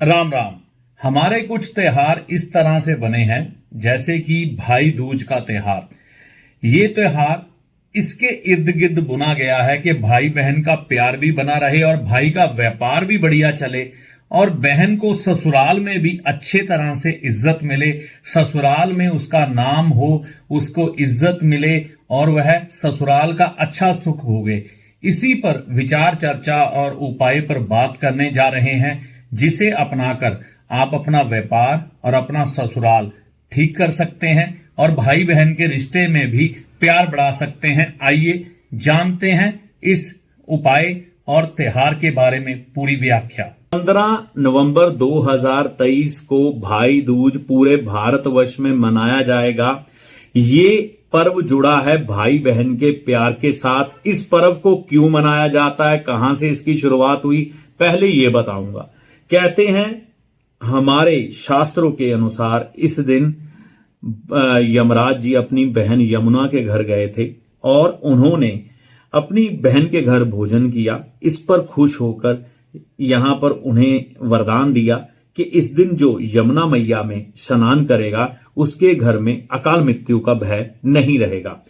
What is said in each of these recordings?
राम राम। हमारे कुछ त्योहार इस तरह से बने हैं, जैसे कि भाई दूज का त्योहार। ये त्योहार इसके इर्द गिर्द बुना गया है कि भाई बहन का प्यार भी बना रहे और भाई का व्यापार भी बढ़िया चले और बहन को ससुराल में भी अच्छे तरह से इज्जत मिले, ससुराल में उसका नाम हो, उसको इज्जत मिले और वह ससुराल का अच्छा सुख भोगे। इसी पर विचार चर्चा और उपाय पर बात करने जा रहे हैं, जिसे अपनाकर आप अपना व्यापार और अपना ससुराल ठीक कर सकते हैं और भाई बहन के रिश्ते में भी प्यार बढ़ा सकते हैं। आइए जानते हैं इस उपाय और त्योहार के बारे में पूरी व्याख्या। 15 नवंबर 2023 को भाई दूज पूरे भारतवर्ष में मनाया जाएगा। ये पर्व जुड़ा है भाई बहन के प्यार के साथ। इस पर्व को क्यों मनाया जाता है, कहां से इसकी शुरुआत हुई, पहले ये बताऊंगा। कहते हैं हमारे शास्त्रों के अनुसार इस दिन यमराज जी अपनी बहन यमुना के घर गए थे और उन्होंने अपनी बहन के घर भोजन किया। इस पर खुश होकर यहां पर उन्हें वरदान दिया कि इस दिन जो यमुना मैया में स्नान करेगा उसके घर में अकाल मृत्यु का भय नहीं रहेगा।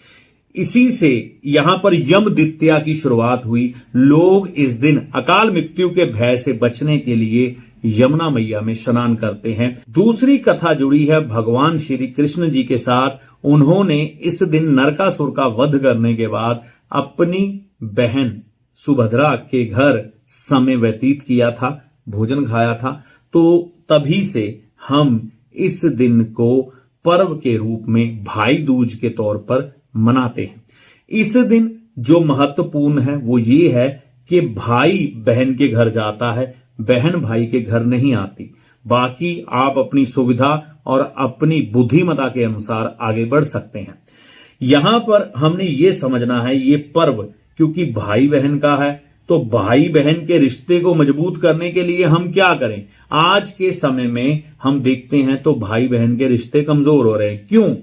इसी से यहां पर यम द्वितीया की शुरुआत हुई। लोग इस दिन अकाल मृत्यु के भय से बचने के लिए यमुना मैया में स्नान करते हैं। दूसरी कथा जुड़ी है भगवान श्री कृष्ण जी के साथ। उन्होंने इस दिन नरकासुर का वध करने के बाद अपनी बहन सुभद्रा के घर समय व्यतीत किया था, भोजन खाया था। तो तभी से हम इस दिन को पर्व के रूप में भाई दूज के तौर पर मनाते हैं। इस दिन जो महत्वपूर्ण है वो ये है कि भाई बहन के घर जाता है, बहन भाई के घर नहीं आती। बाकी आप अपनी सुविधा और अपनी बुद्धिमता के अनुसार आगे बढ़ सकते हैं। यहां पर हमने ये समझना है, ये पर्व क्योंकि भाई बहन का है, तो भाई बहन के रिश्ते को मजबूत करने के लिए हम क्या करें। आज के समय में हम देखते हैं तो भाई बहन के रिश्ते कमजोर हो रहे हैं। क्यों?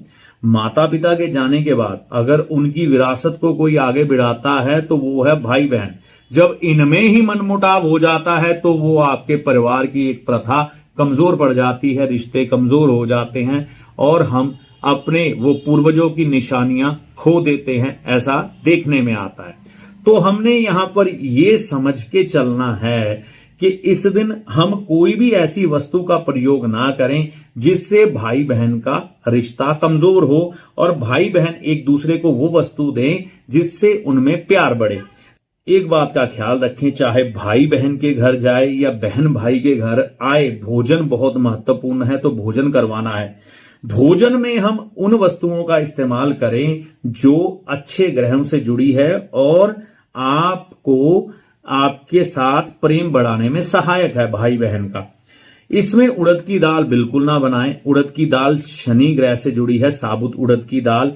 माता पिता के जाने के बाद अगर उनकी विरासत को कोई आगे बढ़ाता है तो वो है भाई बहन। जब इनमें ही मनमुटाव हो जाता है तो वो आपके परिवार की एक प्रथा कमजोर पड़ जाती है, रिश्ते कमजोर हो जाते हैं और हम अपने वो पूर्वजों की निशानियां खो देते हैं, ऐसा देखने में आता है। तो हमने यहां पर ये समझ के चलना है कि इस दिन हम कोई भी ऐसी वस्तु का प्रयोग ना करें जिससे भाई बहन का रिश्ता कमजोर हो और भाई बहन एक दूसरे को वो वस्तु दें जिससे उनमें प्यार बढ़े। एक बात का ख्याल रखें, चाहे भाई बहन के घर जाए या बहन भाई के घर आए, भोजन बहुत महत्वपूर्ण है, तो भोजन करवाना है। भोजन में हम उन वस्तुओं का इस्तेमाल करें जो अच्छे ग्रहों से जुड़ी है और आपको आपके साथ प्रेम बढ़ाने में सहायक है भाई बहन का। इसमें उड़द की दाल बिल्कुल ना बनाएं। उड़द की दाल शनि ग्रह से जुड़ी है। साबुत उड़द की दाल,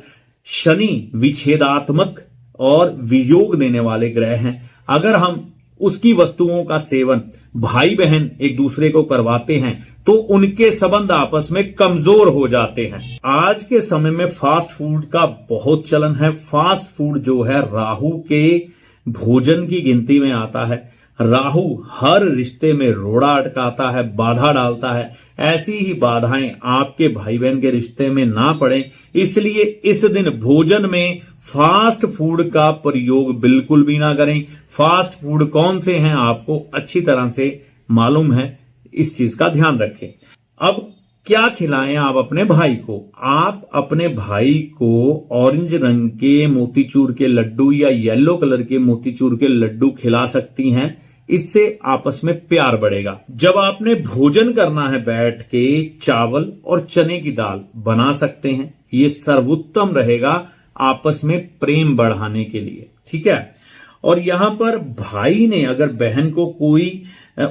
शनि विच्छेदात्मक और वियोग देने वाले ग्रह हैं। अगर हम उसकी वस्तुओं का सेवन भाई बहन एक दूसरे को करवाते हैं तो उनके संबंध आपस में कमजोर हो जाते हैं। आज के समय में फास्ट फूड का बहुत चलन है। फास्ट फूड जो है राहु के भोजन की गिनती में आता है। राहु हर रिश्ते में रोड़ा अटकाता है, बाधा डालता है। ऐसी ही बाधाएं आपके भाई बहन के रिश्ते में ना पड़े, इसलिए इस दिन भोजन में फास्ट फूड का प्रयोग बिल्कुल भी ना करें। फास्ट फूड कौन से हैं आपको अच्छी तरह से मालूम है, इस चीज का ध्यान रखें। अब क्या खिलाएं आप अपने भाई को? आप अपने भाई को ऑरेंज रंग के मोतीचूर के लड्डू या येलो कलर के मोतीचूर के लड्डू खिला सकती हैं। इससे आपस में प्यार बढ़ेगा। जब आपने भोजन करना है बैठ के, चावल और चने की दाल बना सकते हैं। ये सर्वोत्तम रहेगा आपस में प्रेम बढ़ाने के लिए, ठीक है। और यहां पर भाई ने अगर बहन को कोई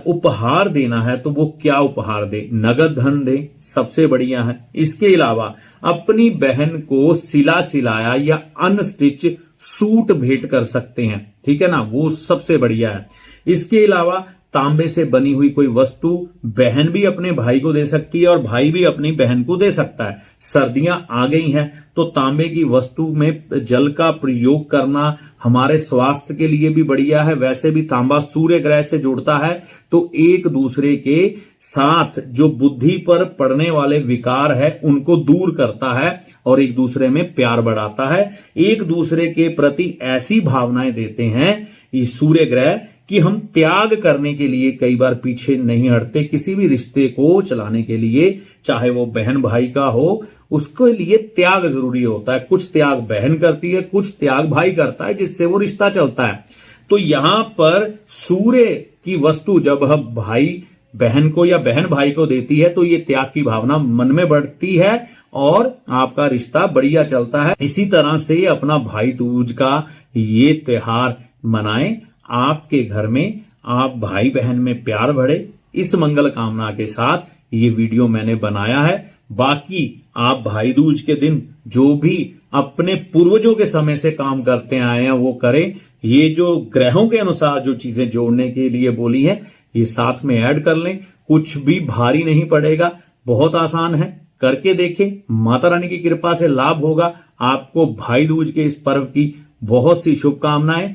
उपहार देना है तो वो क्या उपहार दे? नगद धन दे, सबसे बढ़िया है। इसके अलावा अपनी बहन को सिला सिलाया या अनस्टिच सूट भेंट कर सकते हैं, ठीक है ना, वो सबसे बढ़िया है। इसके अलावा तांबे से बनी हुई कोई वस्तु बहन भी अपने भाई को दे सकती है और भाई भी अपनी बहन को दे सकता है। सर्दियां आ गई हैं तो तांबे की वस्तु में जल का प्रयोग करना हमारे स्वास्थ्य के लिए भी बढ़िया है। वैसे भी तांबा सूर्य ग्रह से जुड़ता है तो एक दूसरे के साथ जो बुद्धि पर पड़ने वाले विकार है उनको दूर करता है और एक दूसरे में प्यार बढ़ाता है। एक दूसरे के प्रति ऐसी भावनाएं देते हैं ये सूर्य ग्रह कि हम त्याग करने के लिए कई बार पीछे नहीं हटते। किसी भी रिश्ते को चलाने के लिए, चाहे वो बहन भाई का हो, उसके लिए त्याग जरूरी होता है। कुछ त्याग बहन करती है, कुछ त्याग भाई करता है, जिससे वो रिश्ता चलता है। तो यहां पर सूर्य की वस्तु जब हम भाई बहन को या बहन भाई को देती है तो ये त्याग की भावना मन में बढ़ती है और आपका रिश्ता बढ़िया चलता है। इसी तरह से अपना भाई दूज का ये त्योहार मनाएं। आपके घर में आप भाई बहन में प्यार बढ़े, इस मंगल कामना के साथ ये वीडियो मैंने बनाया है। बाकी आप भाई दूज के दिन जो भी अपने पूर्वजों के समय से काम करते आए हैं वो करें। ये जो ग्रहों के अनुसार जो चीजें जोड़ने के लिए बोली है ये साथ में ऐड कर लें। कुछ भी भारी नहीं पड़ेगा, बहुत आसान है, करके देखें। माता रानी की कृपा से लाभ होगा। आपको भाई दूज के इस पर्व की बहुत सी शुभकामनाएं।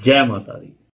जय माता दी।